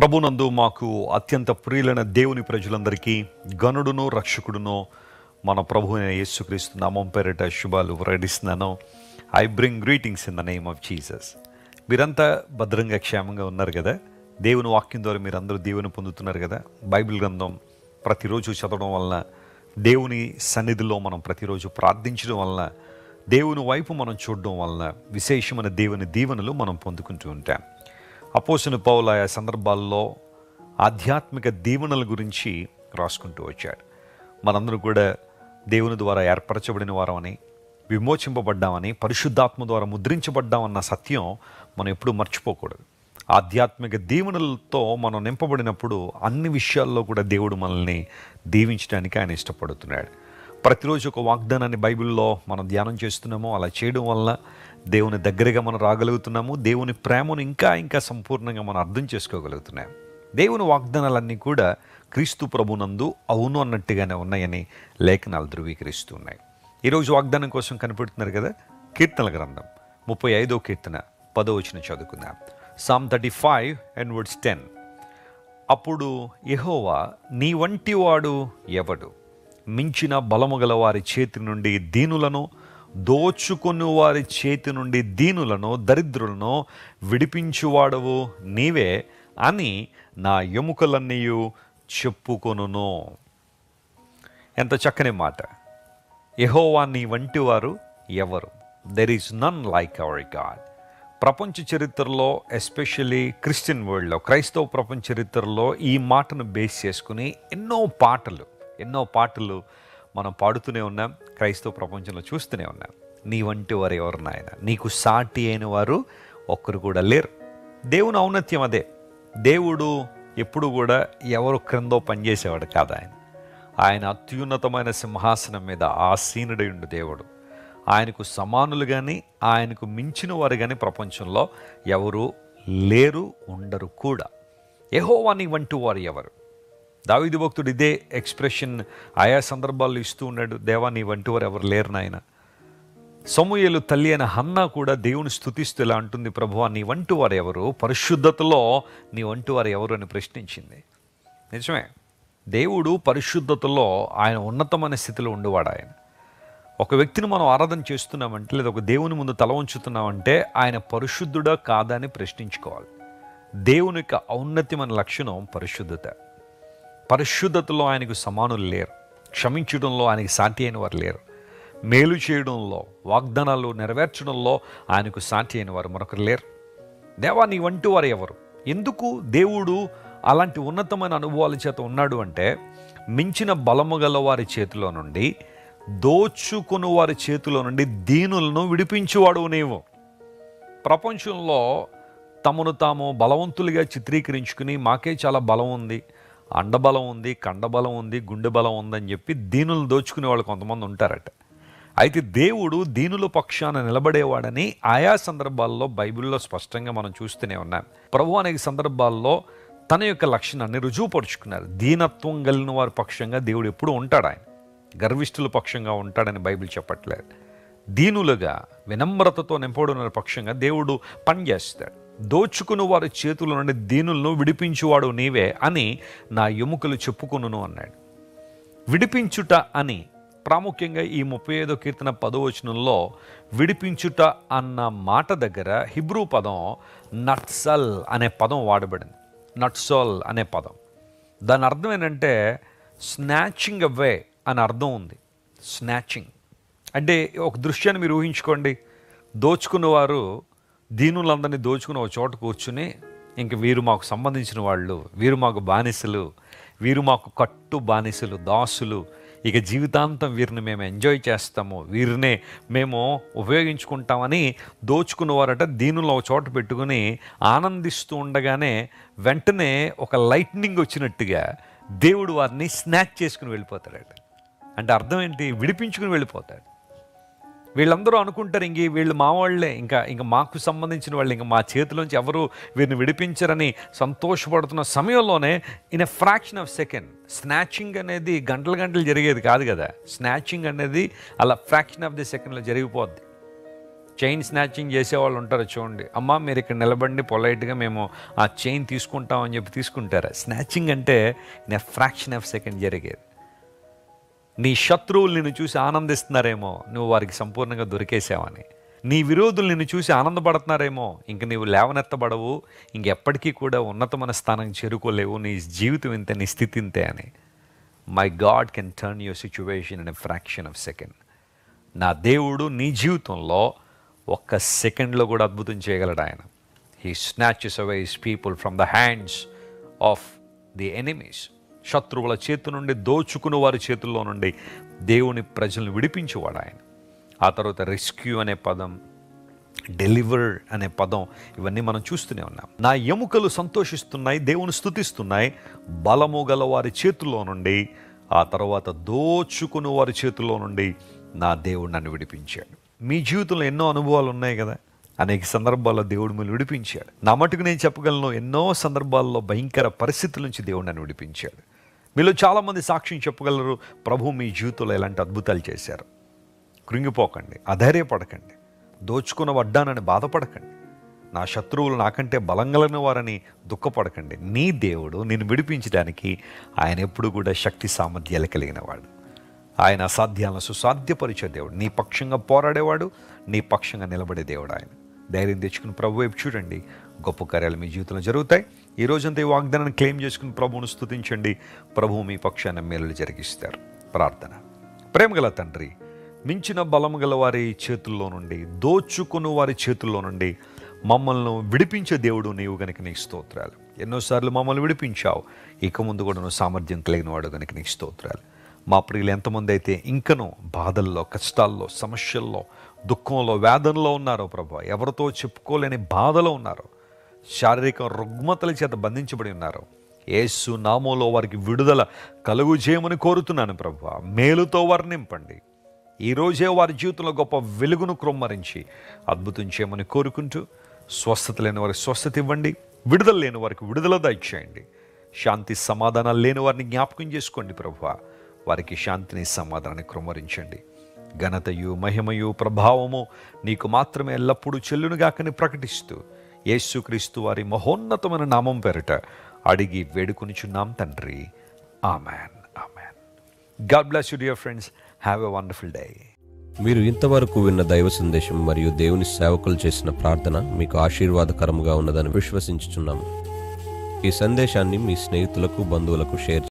ప్రభునందు మాకు అత్యంత ప్రియులైన దేవుని ప్రజలందరికీ గనుడును రక్షకుడును మన ప్రభు అయిన యేసుక్రీస్తు నామం పేరిట శుభాలు ప్రకటిస్తున్నాను. I bring greetings in the name of Jesus. మీరంతా భద్రంగా క్షేమంగా ఉన్నారు కదా? దేవుని వాక్యం ద్వారా మీరందరూ దేవుని పొందుతున్నారు కదా? బైబిల్ గ్రంథం ప్రతిరోజు చదవడం వలన, దేవుని సన్నిధిలో మనం ప్రతిరోజు ప్రార్థించడం వలన, దేవుని వైపు మనం చూడడం వలన విశేషమైన దేవుని దీవెనలు మనం పొందుకుంటూ ఉంటాం. అపోస్తలుడైన పౌలు ఆయా సందర్భాల్లో ఆధ్యాత్మిక దీవెనల గురించి రాసుకుంటూ వచ్చాడు. మనందరూ కూడా దేవుని ద్వారా ఏర్పరచబడిన వారమని, విమోచింపబడ్డామని, పరిశుద్ధాత్మ ద్వారా ముద్రించబడ్డామన్న సత్యం మనం ఎప్పుడూ మర్చిపోకూడదు. ఆధ్యాత్మిక దీవెనలతో మనం నింపబడినప్పుడు అన్ని విషయాల్లో కూడా దేవుడు మనల్ని దీవించడానికి ఆయన ఇష్టపడుతున్నాడు. ప్రతిరోజు ఒక వాగ్దానాన్ని బైబిల్లో మనం ధ్యానం చేస్తున్నాము. అలా చేయడం వల్ల దేవుని దగ్గరగా మనం రాగలుగుతున్నాము. దేవుని ప్రేమను ఇంకా సంపూర్ణంగా మనం అర్థం చేసుకోగలుగుతున్నాం. దేవుని వాగ్దానాలన్నీ కూడా క్రీస్తు ప్రభునందు అవును అన్నట్టుగానే ఉన్నాయని లేఖనాలు ధృవీకరిస్తున్నాయి. ఈరోజు వాగ్దానం కోసం కనిపెడుతున్నారు కదా? కీర్తనల గ్రంథం 35వ కీర్తన 10వ వచనం చదువుకుందాం. Psalm 35 and verse 10. అప్పుడు యెహోవా, నీ వంటి వాడు ఎవడు? మించిన బలము గల వారి చేతి నుండి దీనులను, దోచుకొని వారి చేతి నుండి దీనులను, దరిద్రులను విడిపించువాడవు నీవే అని నా ఎముకలన్నీ చెప్పుకొనును. ఎంత చక్కని మాట! యెహోవా నీ వంటి వారు ఎవరు? There is none like our God. ప్రపంచ చరిత్రలో, ఎస్పెషల్లీ క్రిస్టియన్ వరల్డ్లో, క్రైస్తవ ప్రపంచ చరిత్రలో ఈ మాటను బేస్ చేసుకుని ఎన్నో పాటలు మనం పాడుతూనే ఉన్నాం. క్రైస్తవ ప్రపంచంలో చూస్తూనే ఉన్నాం. నీ వంటి వారు ఎవరు నాయన? నీకు సాటి అయిన వారు ఒక్కరు కూడా లేరు. దేవుని ఔన్నత్యం అదే. దేవుడు ఎప్పుడు కూడా ఎవరు క్రిందో పనిచేసేవాడు కాదు. ఆయన అత్యున్నతమైన సింహాసనం మీద ఆసీనుడై ఉండు దేవుడు. ఆయనకు సమానులు కానీ, ఆయనకు మించిన వారు కానీ ప్రపంచంలో ఎవరు లేరు, ఉండరు కూడా. యెహోవా నీ వంటి వారు ఎవరు? దావీదు భక్తుడు ఇదే ఎక్స్ప్రెషన్ ఆయా సందర్భాల్లో ఇస్తూ ఉన్నాడు. దేవా నీ వంటి వారు ఎవరు లేరు నాయన. సమూయేలు తల్లి అయిన హన్నా కూడా దేవుని స్తుతిస్తూ ఇలా అంటుంది, ప్రభువా నీ వంటి వారు ఎవరు? పరిశుద్ధతలో నీ వంటి వారు ఎవరు అని ప్రశ్నించింది. నిజమే, దేవుడు పరిశుద్ధతలో ఆయన ఉన్నతమైన స్థితిలో ఉండేవాడు. ఆయన ఒక వ్యక్తిని మనం ఆరాధన చేస్తున్నామంటే, లేదా ఒక దేవుని ముందు తల ఉంచుతున్నామంటే ఆయన పరిశుద్ధుడా కాదా అని ప్రశ్నించుకోవాలి. దేవుని యొక్క ఔన్నత్యమైన లక్షణం పరిశుద్ధత. పరిశుద్ధతలో ఆయనకు సమానులు లేరు. క్షమించడంలో ఆయనకు సాటి అయిన వారు లేరు. మేలు చేయడంలో, వాగ్దానాలు నెరవేర్చడంలో ఆయనకు సాటి అయిన వారు మరొకరు లేరు. దేవా నీ వంటి వారు ఎవరు? ఎందుకు దేవుడు అలాంటి ఉన్నతమైన అనుభవాల చేత ఉన్నాడు అంటే, మించిన బలము గల వారి చేతిలో నుండి, దోచుకుని వారి చేతిలో నుండి దీనులను విడిపించువాడు నీవు. ప్రపంచంలో తమను తాము బలవంతులుగా చిత్రీకరించుకుని, మాకే చాలా బలం ఉంది, అండబలం ఉంది, కండబలం ఉంది, గుండె బలం ఉందని చెప్పి దీనులను దోచుకునే వాళ్ళు కొంతమంది ఉంటారట. అయితే దేవుడు దీనుల పక్షాన నిలబడేవాడని ఆయా సందర్భాల్లో బైబిల్లో స్పష్టంగా మనం చూస్తూనే ఉన్నాం. ప్రభువు అనేక సందర్భాల్లో తన యొక్క లక్షణాన్ని రుజువుపరుచుకున్నారు. దీనత్వం కలిగిన వారి పక్షంగా దేవుడు ఎప్పుడూ ఉంటాడు. ఆయన గర్విష్ఠుల పక్షంగా ఉంటాడని బైబిల్ చెప్పట్లేదు. దీనులుగా, వినమ్రతతో నింపబడిన పక్షంగా దేవుడు పనిచేస్తాడు. దోచుకుని వారి చేతుల నుండి దీనులను విడిపించువాడు నీవే అని నా ఎముకలు చెప్పుకొనును అన్నాడు. విడిపించుట అని ప్రాముఖ్యంగా ఈ 35వ కీర్తన 10వ వచనంలో విడిపించుట అన్న మాట దగ్గర హిబ్రూ పదం నట్సల్ అనే పదం వాడబడింది. నట్సోల్ అనే పదం, దాని అర్థం ఏంటంటే స్నాచింగ్ అవే అని అర్థం ఉంది. స్నాచింగ్ అంటే ఒక దృశ్యాన్ని మీరు ఊహించుకోండి. దోచుకున్నవారు దీనులందరినీ దోచుకుని ఒక చోట కూర్చుని, ఇంక వీరు మాకు సంబంధించిన వాళ్ళు, వీరు మాకు బానిసలు, వీరు మాకు కట్టు బానిసలు, దాసులు, ఇక జీవితాంతం వీరిని మేము ఎంజాయ్ చేస్తాము, వీరినే మేము ఉపయోగించుకుంటామని దోచుకున్నవారట దీనులు ఒక చోట పెట్టుకుని ఆనందిస్తూ ఉండగానే వెంటనే ఒక లైట్నింగ్ వచ్చినట్టుగా దేవుడు వారిని స్నాచ్ చేసుకుని వెళ్ళిపోతాడట. అంటే అర్థం ఏంటి? విడిపించుకుని వెళ్ళిపోతాడు. వీళ్ళందరూ అనుకుంటారు, ఇంక వీళ్ళు మా వాళ్ళే, ఇంకా మాకు సంబంధించిన వాళ్ళు, ఇంకా మా చేతిలోంచి ఎవరు వీరిని విడిపించరని సంతోషపడుతున్న సమయంలోనే in a fraction of second, snatching అనేది గంటలు జరిగేది కాదు కదా. స్నాచింగ్ అనేది అలా ఫ్రాక్షన్ ఆఫ్ ది సెకండ్లో జరిగిపోద్ది. చైన్ స్నాచింగ్ చేసేవాళ్ళు ఉంటారు చూడండి, అమ్మ మీరు ఇక్కడ నిలబడి పొలైట్గా మేము ఆ చైన్ తీసుకుంటామని చెప్పి తీసుకుంటారు. స్నాచింగ్ అంటే in a fraction of second జరిగేది. నీ శత్రువులు నిన్ను చూసి ఆనందిస్తున్నారేమో, నువ్వు వారికి సంపూర్ణంగా దొరికేసావని. నీ విరోధులు నిన్ను చూసి ఆనందపడుతున్నారేమో, ఇంక నీవు లేవనెత్తబడవు, ఇంకెప్పటికీ కూడా ఉన్నతమైన స్థానం చేరుకోలేవు, నీ జీవితం ఇంతే, నీ స్థితి ఇంతే అని. My God can turn your situation in a fraction of second. నా దేవుడు నీ జీవితంలో ఒక్క సెకండ్లో కూడా అద్భుతం చేయగలడు ఆయన. He snatches away his people from the hands of the enemies. శత్రువుల చేతి నుండి, దోచుకుని వారి చేతుల్లో నుండి దేవుని ప్రజలను విడిపించేవాడు ఆయన. ఆ తర్వాత రెస్క్యూ అనే పదం, డెలివర్ అనే పదం, ఇవన్నీ మనం చూస్తూనే ఉన్నాం. నా ఎముకలు సంతోషిస్తున్నాయి, దేవుని స్తుతిస్తున్నాయి, బలము గల వారి చేతుల్లో నుండి, ఆ తర్వాత దోచుకుని వారి చేతుల్లో నుండి నా దేవుడు నన్ను విడిపించాడు. మీ జీవితంలో ఎన్నో అనుభవాలు ఉన్నాయి కదా, అనేక సందర్భాల్లో దేవుడు మిమ్మల్ని విడిపించాడు. నా మటుకు నేను చెప్పగలను, ఎన్నో సందర్భాల్లో భయంకర పరిస్థితుల నుంచి దేవుడు నన్ను విడిపించాడు. మీలో చాలామంది సాక్ష్యం చెప్పగలరు, ప్రభు మీ జీవితంలో ఎలాంటి అద్భుతాలు చేశారు. కృంగిపోకండి, అధైర్యపడకండి, దోచుకున్న వడ్డానని బాధపడకండి, నా శత్రువులు నాకంటే బలంగలైన వారని దుఃఖపడకండి. నీ దేవుడు నిన్ను విడిపించడానికి ఆయన ఎప్పుడు కూడా శక్తి సామర్థ్యాలు కలిగిన వాడు. ఆయన అసాధ్యాలను సుసాధ్యపరిచే దేవుడు, నీ పక్షంగా పోరాడేవాడు, నీ పక్షంగా నిలబడే దేవుడు ఆయన. ధైర్యం తెచ్చుకుని ప్రభు వైపు చూడండి, గొప్ప కార్యాలు మీ జీవితంలో జరుగుతాయి. ఈ రోజంతా ఈ వాగ్దానాన్ని క్లెయిమ్ చేసుకుని ప్రభువును స్తుతించండి. ప్రభువు మీ పక్షాన మేలులు జరిగిస్తారు. ప్రార్థన. ప్రేమగల తండ్రి, మించిన బలము గల వారి చేతుల్లో నుండి, దోచుకుని వారి చేతుల్లో నుండి మమ్మల్ని విడిపించే దేవుడు నీవు గనుక నీకు స్తోత్రాలు. ఎన్నోసార్లు మమ్మల్ని విడిపించావు, ఇక ముందు కూడా నువ్వు సామర్థ్యం కలిగిన వాడు గనుక నీకు స్తోత్రాలు. మా ప్రియులు ఎంతమంది అయితే ఇంకనూ బాధల్లో, కష్టాల్లో, సమస్యల్లో, దుఃఖంలో, వేదనలో ఉన్నారో ప్రభు, ఎవరితో చెప్పుకోలేని బాధలో ఉన్నారో, శారీరక రుగ్మతల చేత బంధించబడి ఉన్నారో, యేసు నామములో వారికి విడుదల కలుగు చేయమని కోరుతున్నాను ప్రభు. మేలుతో వర్ణింపండి. ఈరోజే వారి జీవితంలో గొప్ప వెలుగును క్రొమ్మరించి అద్భుతం చేయమని కోరుకుంటూ, స్వస్థత లేని వారికి స్వస్థత ఇవ్వండి, విడుదల లేని వారికి విడుదల దయచేయండి, శాంతి సమాధానాలు లేని వారిని జ్ఞాపకం చేసుకోండి ప్రభువా. వారికి శాంతిని, సమాధానాన్ని క్రొమ్మరించండి. ఘనతయు, మహిమయు, ప్రభావము నీకు మాత్రమే ఎల్లప్పుడూ చెల్లునుగాకని ప్రకటిస్తూ, యేసుక్రీస్తు వారి మహోన్నతమైన నామం పేరిట అడిగి వేడుకొనిచున్నాం తండ్రి. Amen. Amen. God bless you dear friends. Have a wonderful day. మీరు ఇంతవరకు విన్న దైవ సందేశం మరియు దేవుని సేవకులు చేసిన ప్రార్థన మీకు ఆశీర్వాదకరముగా ఉన్నదని విశ్వసించుచున్నాము. ఈ సందేశాన్ని మీ స్నేహితులకు, బంధువులకు షేర్